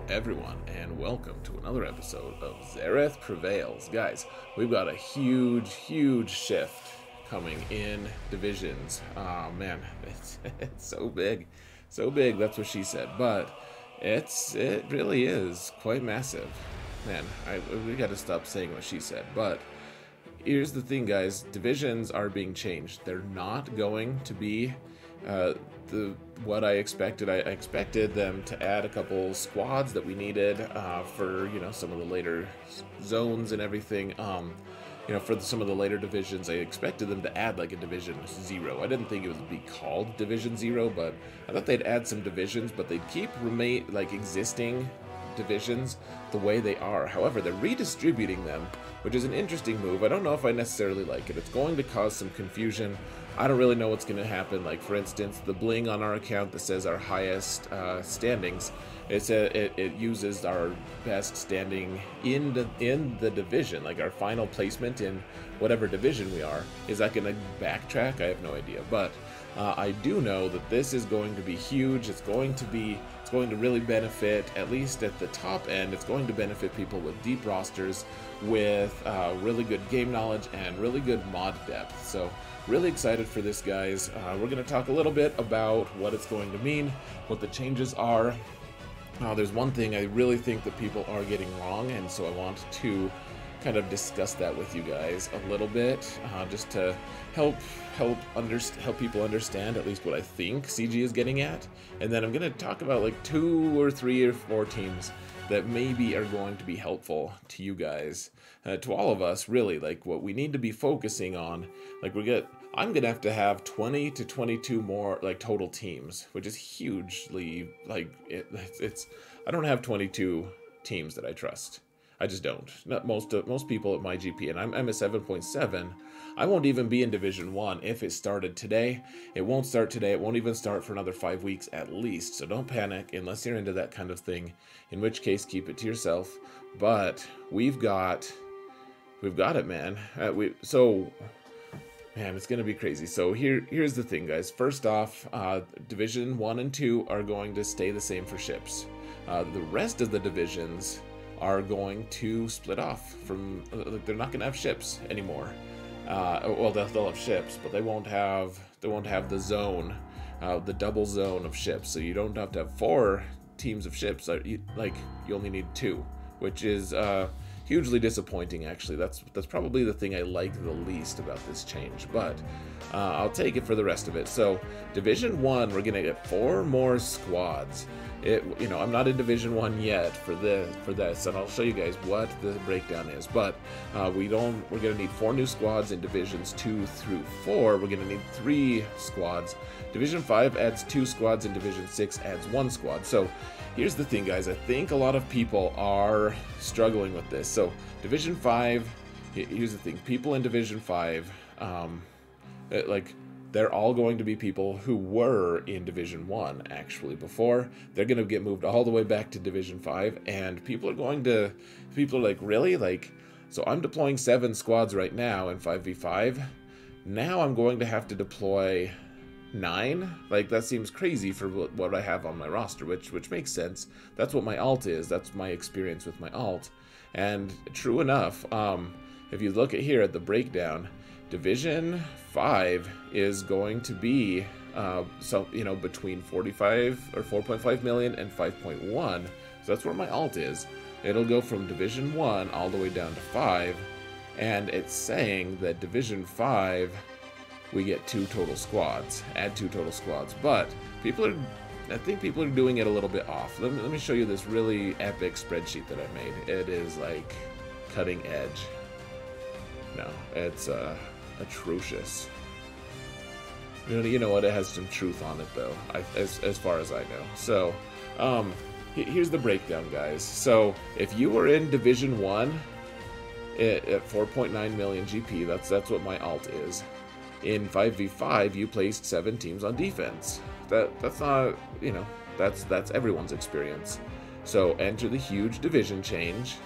everyone, and welcome to another episode of Xaereth Prevails. Guys, we've got a huge shift coming in divisions. Oh man, it's so big. So big, that's what she said. But it really is quite massive. Man, we gotta stop saying what she said. But here's the thing, guys. Divisions are being changed. They're not going to be what I expected. I expected them to add a couple squads that we needed for some of the later zones and everything. For some of the later divisions, I expected them to add like a Division 0. I didn't think it would be called Division 0, but I thought they'd add some divisions, but they'd keep existing divisions the way they are. However, they're redistributing them, which is an interesting move. I don't know if I necessarily like it. It's going to cause some confusion. I don't really know what's going to happen. Like, for instance, the bling on our account that says our highest standings, it uses our best standing in the division, like our final placement in whatever division we are. Is that going to backtrack? I have no idea. But I do know that this is going to be huge. It's going to really benefit, at least at the top end, it's going to benefit people with deep rosters, with really good game knowledge and really good mod depth. So really excited for this, guys. We're going to talk a little bit about what it's going to mean, what the changes are. There's one thing I really think that people are getting wrong, and so I want to kind of discuss that with you guys a little bit, just to help people understand at least what I think CG is getting at. And then I'm going to talk about like 2 or 3 or 4 teams that maybe are going to be helpful to you guys, to all of us, really, like what we need to be focusing on. Like I'm gonna have to have 20 to 22 more like total teams, which is hugely like I don't have 22 teams that I trust. I just don't. Not most people at my GP, and I'm a 7.7. I won't even be in Division 1 if it started today. It won't start today. It won't even start for another 5 weeks at least. So don't panic unless you're into that kind of thing, in which case keep it to yourself. But we've got it, man. Man, it's going to be crazy. So here's the thing, guys. First off, Division 1 and 2 are going to stay the same for ships. The rest of the divisions are going to split off from, they're not going to have ships anymore. Well, they'll have ships, but they won't have the zone, the double zone of ships. So you don't have to have 4 teams of ships. You only need 2, which is hugely disappointing, actually. That's probably the thing I like the least about this change, but I'll take it for the rest of it. So Division 1, we're gonna get 4 more squads. I'm not in Division 1 yet for this, and I'll show you guys what the breakdown is. But we're gonna need 4 new squads in Divisions 2 through 4. We're gonna need 3 squads. Division 5 adds 2 squads, and Division 6 adds 1 squad. So here's the thing, guys. I think a lot of people are struggling with this. So Division 5, here's the thing. People in Division 5, they're all going to be people who were in Division 1, actually, before. They're going to get moved all the way back to Division 5, and people are like, really? Like, so I'm deploying 7 squads right now in 5v5. Now I'm going to have to deploy 9? Like, that seems crazy for what I have on my roster, which makes sense. That's what my alt is. That's my experience with my alt. And true enough, if you look at breakdown, Division 5 is going to be between 45 or 4.5 million and 5.1. So that's where my alt is. It'll go from Division 1 all the way down to 5, and it's saying that Division 5 we get 2 total squads, add 2 total squads. But I think people are doing it a little bit off. Let me show you this really epic spreadsheet that I made. It is like cutting edge. No, it's atrocious. You know what? It has some truth on it, though, as far as I know. So, here's the breakdown, guys. So, if you were in Division 1 at 4.9 million GP, that's what my alt is. In 5v5, you placed 7 teams on defense. That's not, that's everyone's experience. So, enter the huge division change.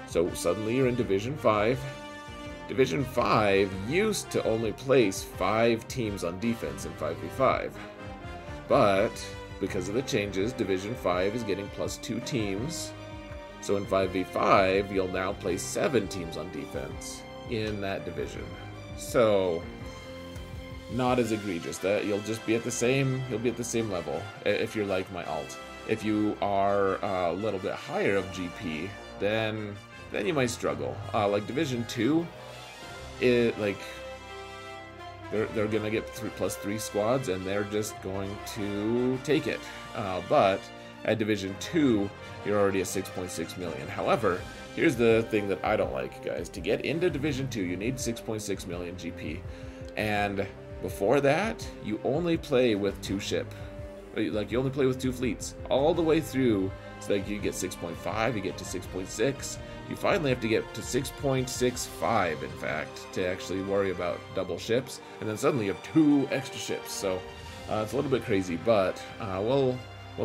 So, suddenly you're in Division 5. Division 5 used to only place 5 teams on defense in 5v5, but because of the changes, Division 5 is getting +2 teams. So in 5v5, you'll now play 7 teams on defense in that division. So not as egregious. That you'll just be at the same. You'll be at the same level if you're like my alt. If you are a little bit higher of GP, then you might struggle. Like Division 2, they're gonna get +3 squads, and they're just going to take it. But at Division 2, you're already at 6.6 million. However, here's the thing that I don't like, guys. To get into Division 2, you need 6.6 million GP. And before that, you only play with 2 ship. Like, you only play with 2 fleets. All the way through, so like you get 6.5, you get to 6.6. You finally have to get to 6.65, in fact, to actually worry about double ships. And then suddenly you have 2 extra ships. So it's a little bit crazy, but we'll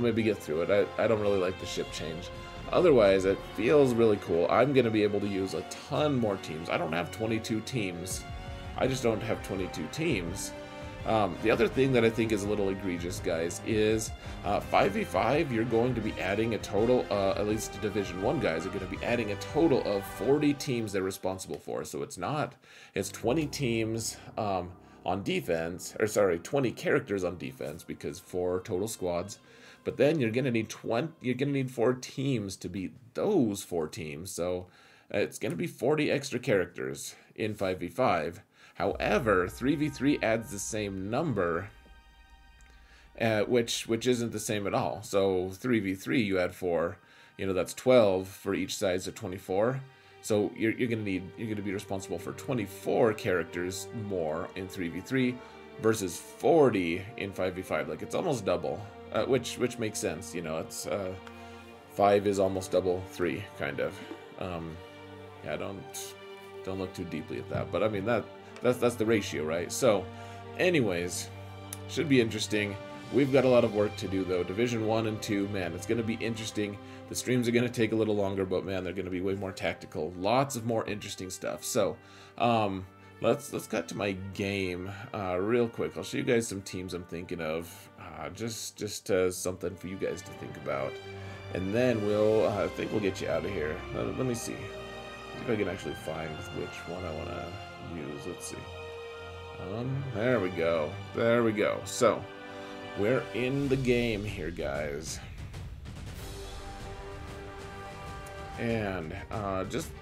maybe get through it. I don't really like the ship change. Otherwise, it feels really cool. I'm going to be able to use a ton more teams. I don't have 22 teams. I just don't have 22 teams. The other thing that I think is a little egregious, guys, is 5v5, you're going to be adding a total, at least Division 1 guys are going to be adding a total of 40 teams they're responsible for. So it's 20 teams on defense, or sorry, 20 characters on defense, because 4 total squads. But then you're gonna need 4 teams to beat those 4 teams. So it's gonna be 40 extra characters in 5v5. However, 3v3 adds the same number, which isn't the same at all. So 3v3 you add 4, that's 12 for each side, so 24. So you're gonna be responsible for 24 characters more in 3v3 versus 40 in 5v5. Like, it's almost double. Which makes sense, it's 5 is almost double 3, kind of. Yeah, don't look too deeply at that, but I mean that's the ratio, right? So, anyways, should be interesting. We've got a lot of work to do though. Division 1 and 2, man, it's gonna be interesting. The streams are gonna take a little longer, but man, they're gonna be way more tactical. Lots of more interesting stuff. So, let's cut to my game real quick. I'll show you guys some teams I'm thinking of. Just something for you guys to think about, and then I think we'll get you out of here. Let me see if I can actually find which one I want to use. Let's see. There we go. So we're in the game here, guys, and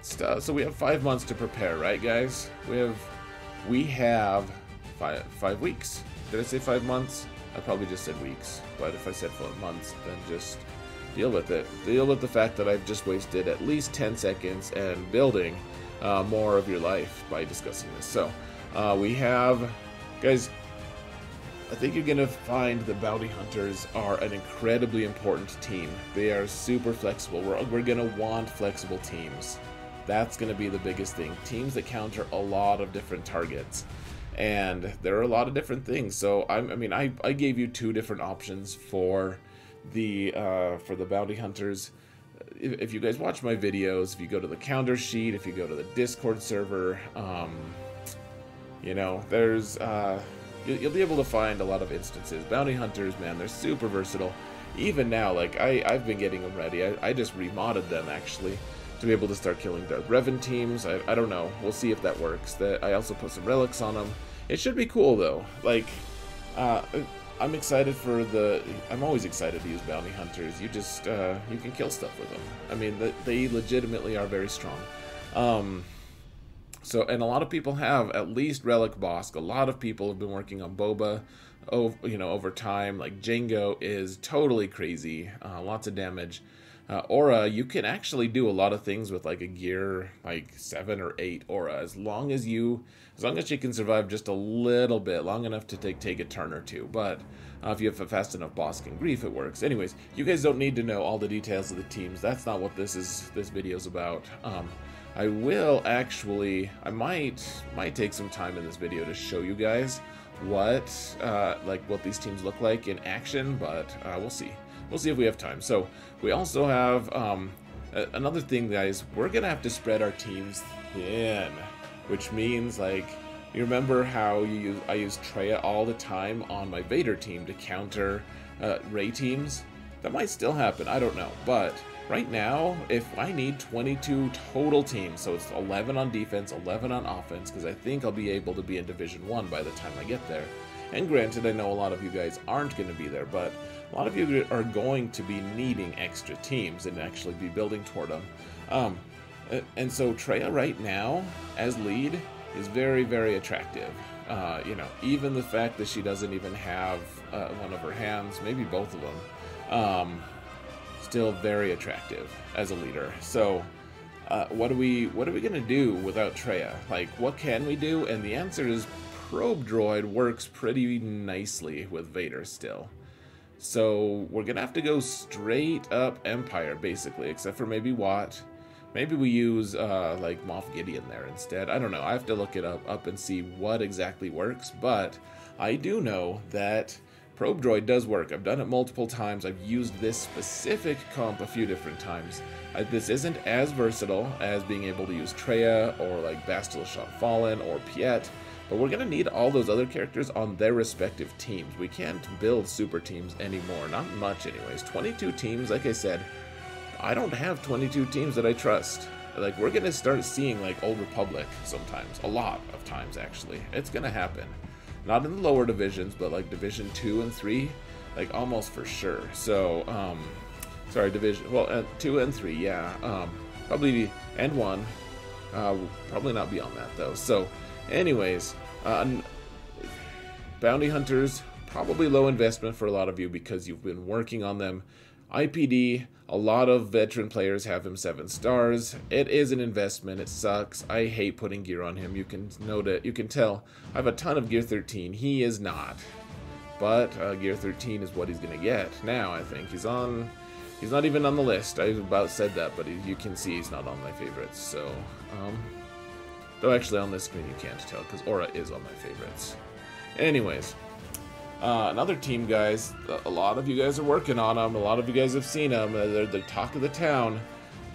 so we have 5 months to prepare, right, guys? We have 5 weeks. Did I say 5 months? I probably just said weeks, but if I said 4 months, then just deal with it. Deal with the fact that I've just wasted at least 10 seconds and building more of your life by discussing this. So, we have, guys, I think you're going to find the bounty hunters are an incredibly important team. They are super flexible. We're going to want flexible teams. That's going to be the biggest thing. Teams that counter a lot of different targets. And there are a lot of different things. So I gave you 2 different options for the bounty hunters. If you guys watch my videos, if you go to the counter sheet, if you go to the Discord server, there's you'll be able to find a lot of instances. Bounty hunters, man, they're super versatile. Even now, like I've been getting them ready. I just remodded them actually to be able to start killing Darth Revan teams. I don't know. We'll see if that works. I also put some relics on them. It should be cool though. Like, I'm excited for I'm always excited to use bounty hunters. You just you can kill stuff with them. I mean, they legitimately are very strong. So, and a lot of people have at least Relic Bosk. A lot of people have been working on Boba, over time. Like Jango is totally crazy. Lots of damage. Aura, you can actually do a lot of things with like a gear like 7 or 8 aura, as long as you can survive just a little bit, long enough to take a turn or 2. But if you have a fast enough Bosk and Grief, it works. Anyways, you guys don't need to know all the details of the teams. That's not what this video is about. I will actually, I might take some time in this video to show you guys what these teams look like in action, but we'll see. We'll see if we have time. So we also have another thing, guys. We're gonna have to spread our teams thin, which means, like, you remember how I use Traya all the time on my Vader team to counter Ray teams. That might still happen, I don't know. But right now, if I need 22 total teams, so it's 11 on defense, 11 on offense, because I think I'll be able to be in Division 1 by the time I get there. And granted, I know a lot of you guys aren't going to be there, but a lot of you are going to be needing extra teams and actually be building toward them. And so Treya right now, as lead, is very, very attractive. You know, even the fact that she doesn't even have one of her hands, maybe both of them, still very attractive as a leader. So what are we gonna do without Treya? Like, what can we do? And the answer is Probe Droid works pretty nicely with Vader still. So we're gonna have to go straight up Empire basically, except for maybe Watt. Maybe we use like Moff Gideon there instead. I don't know. I have to look it up and see what exactly works. But I do know that Probe Droid does work. I've done it multiple times. I've used this specific comp a few different times. This isn't as versatile as being able to use Treya or like Bastila Shot Fallen or Piet. But we're going to need all those other characters on their respective teams. We can't build super teams anymore. Not much anyways. 22 teams, like I said. I don't have 22 teams that I trust. Like, we're gonna start seeing like Old Republic sometimes, a lot of times actually. It's gonna happen. Not in the lower divisions, but like Division 2 and 3, like almost for sure. So, sorry, Division, well, 2 and 3, yeah. Probably, and 1. Probably not beyond that though. So, anyways, Bounty Hunters, probably low investment for a lot of you because you've been working on them. IPD, a lot of veteran players have him 7 stars. It is an investment. It sucks. I hate putting gear on him. You can note it. You can tell. I have a ton of gear 13. He is not. But gear 13 is what he's going to get. Now, I think he's not even on the list. I about said that, but you can see he's not on my favorites. So, though actually on this screen you can't tell because Aura is on my favorites. Anyways. Another team, guys, a lot of you guys are working on them. A lot of you guys have seen them. They're the talk of the town.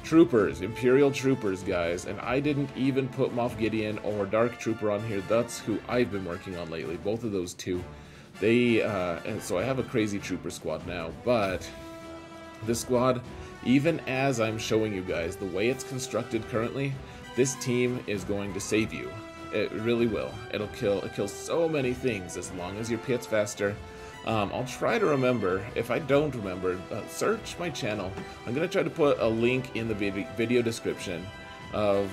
Troopers, Imperial Troopers, guys. And I didn't even put Moff Gideon or Dark Trooper on here. That's who I've been working on lately. Both of those two. And so I have a crazy Trooper squad now. But this squad, even as I'm showing you guys the way it's constructed currently, this team is going to save you. It really will. It kills so many things as long as your pit's faster. I'll try to remember. If I don't remember, search my channel. I'm going to try to put a link in the video description of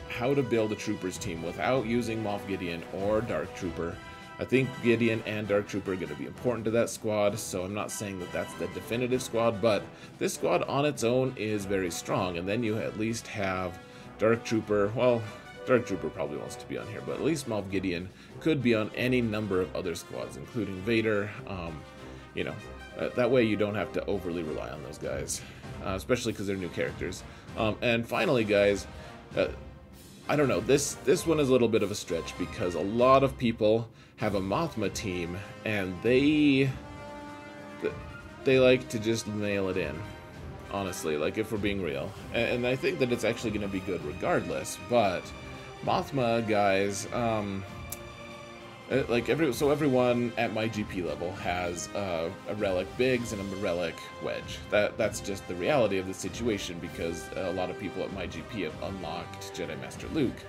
how to build a Troopers team without using Moff Gideon or Dark Trooper. I think Gideon and Dark Trooper are going to be important to that squad, so I'm not saying that that's the definitive squad, but this squad on its own is very strong, and then you at least have Dark Trooper. Well, Dark Trooper probably wants to be on here, but at least Moff Gideon could be on any number of other squads, including Vader. You know, that way you don't have to overly rely on those guys, especially because they're new characters. And finally, guys, I don't know, this one is a little bit of a stretch because a lot of people have a Mothma team, and they like to just nail it in. Honestly, like if we're being real. And I think that it's actually going to be good regardless, but Mothma, guys, like everyone at my GP level has a Relic Biggs and a Relic Wedge. That's just the reality of the situation because a lot of people at my GP have unlocked Jedi Master Luke.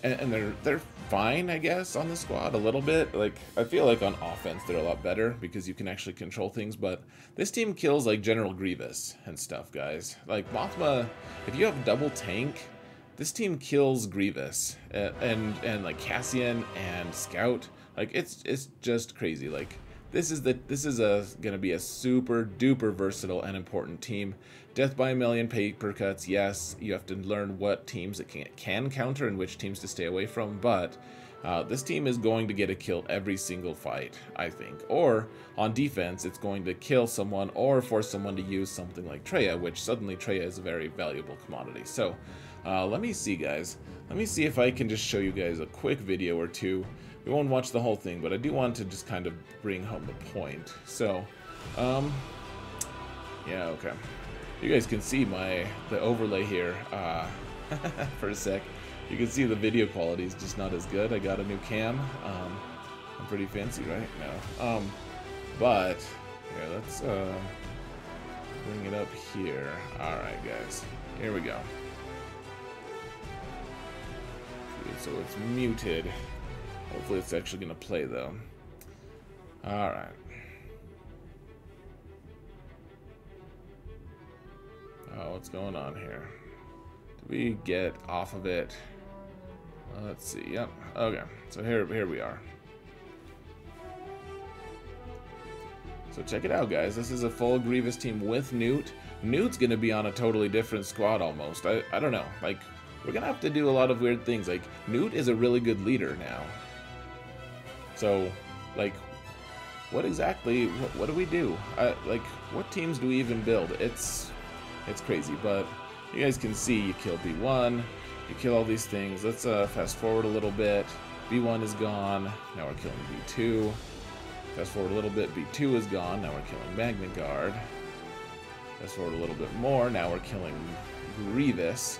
And they're fine, I guess, on the squad a little bit. Like, I feel like on offense they're a lot better because you can actually control things, but this team kills like General Grievous and stuff, guys. Like Mothma, if you have double tank, this team kills Grievous and like Cassian and Scout. Like it's just crazy. Like this is gonna be a super duper versatile and important team. Death by a million paper cuts, yes, you have to learn what teams it can counter and which teams to stay away from, but this team is going to get a kill every single fight, I think. Or, on defense, it's going to kill someone or force someone to use something like Treya, which suddenly Treya is a very valuable commodity. So, let me see, guys. Let me see if I can just show you guys a quick video or two. We won't watch the whole thing, but I do want to just kind of bring home the point. So, yeah, okay. You guys can see the overlay here for a sec. You can see the video quality is just not as good. I got a new cam. I'm pretty fancy, right? No. But here, let's bring it up here. All right, guys. Here we go. So it's muted. Hopefully it's actually gonna play though. All right. Oh, what's going on here? Did we get off of it? Let's see. Yep. Okay. So here we are. So check it out, guys. This is a full Grievous team with Newt. Newt's gonna be on a totally different squad almost. I don't know. Like, we're gonna have to do a lot of weird things. Like, Newt is a really good leader now. So, like, what exactly? What do we do? Like, what teams do we even build? It's crazy. But you guys can see, you kill B1, you kill all these things. Let's fast forward a little bit. B1 is gone. Now we're killing B2. Fast forward a little bit. B2 is gone. Now we're killing Magna Guard. Fast forward a little bit more. Now we're killing Grievous.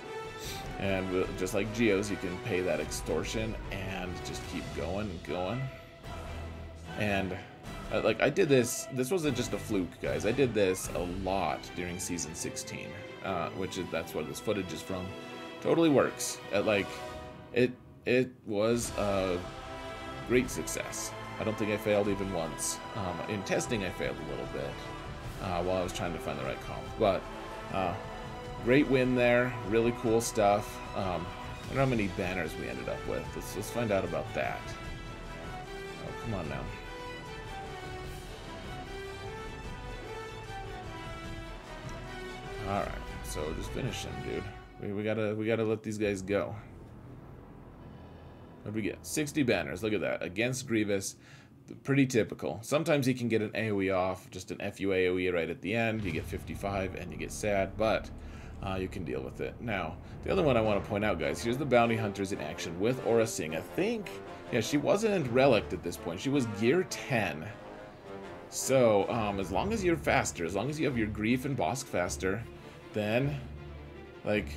And just like Geos, you can pay that extortion and just keep going and going. And like, I did this wasn't just a fluke, guys. I did this a lot during season 16, that's where this footage is from. Totally works. Like, it was a great success. I don't think I failed even once. In testing, I failed a little bit while I was trying to find the right comp. But great win there. Really cool stuff. I wonder how many banners we ended up with. Let's find out about that. Oh, come on now. All right, so just finish him, dude. We gotta let these guys go. What did we get? 60 banners. Look at that. Against Grievous. Pretty typical. Sometimes he can get an AoE off, just an FU AoE right at the end. You get 55 and you get sad, but you can deal with it. Now, the other one I want to point out, guys, here's the Bounty Hunters in action with Aura Singh. I think, yeah, she wasn't relicked at this point. She was gear 10. So, as long as you're faster, as long as you have your Grief and Bosk faster, then, like,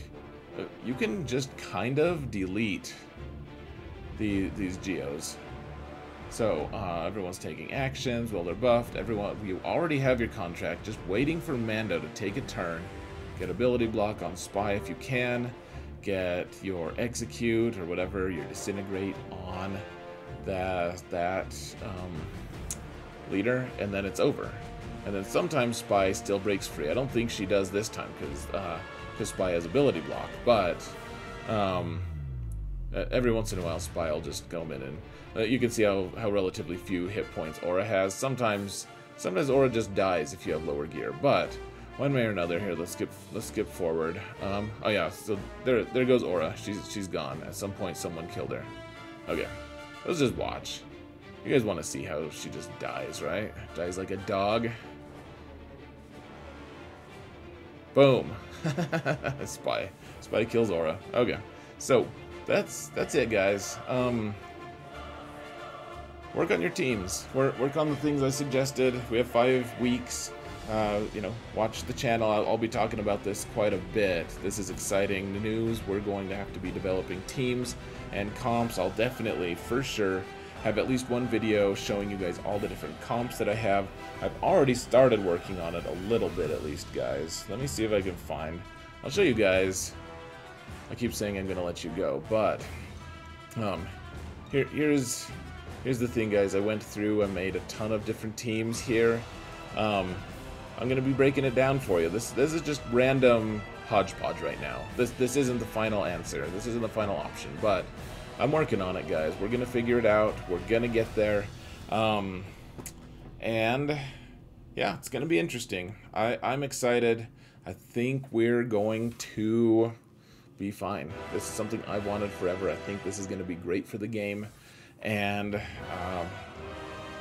you can just kind of delete these Geos. So, everyone's taking actions while they're buffed. Everyone, you already have your contract, just waiting for Mando to take a turn. Get ability block on Spy if you can. Get your Execute or whatever, your Disintegrate on that leader, and then it's over. And then sometimes Spy still breaks free. I don't think she does this time because Spy has ability block, but every once in a while Spy will just come in and you can see how relatively few hit points Aura has. Sometimes Aura just dies if you have lower gear, but one way or another here, let's skip forward. Oh yeah, so there goes Aura. She's gone. At some point someone killed her. Okay, let's just watch. You guys want to see how she just dies, right? Dies like a dog. Boom. Spy kills Aura. Okay, so that's it, guys. Work on your teams. Work on the things I suggested. We have 5 weeks. You know, watch the channel. I'll be talking about this quite a bit. This is exciting news. We're going to have to be developing teams and comps. I'll definitely, for sure, have at least one video showing you guys all the different comps that I have. I've already started working on it a little bit, at least, guys. Let me see if I can find. I'll show you guys. I keep saying I'm gonna let you go, but here's the thing, guys. I went through and made a ton of different teams here. I'm gonna be breaking it down for you. This is just random hodgepodge right now. This isn't the final answer. This isn't the final option, but I'm working on it, guys. We're gonna figure it out. We're gonna get there, and yeah, it's gonna be interesting. I'm excited. I think we're going to be fine. This is something I've wanted forever. I think this is gonna be great for the game, and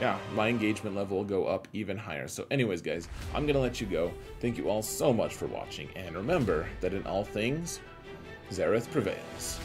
yeah, my engagement level will go up even higher. So anyways, guys, I'm gonna let you go. Thank you all so much for watching, and remember that in all things, Xaereth prevails.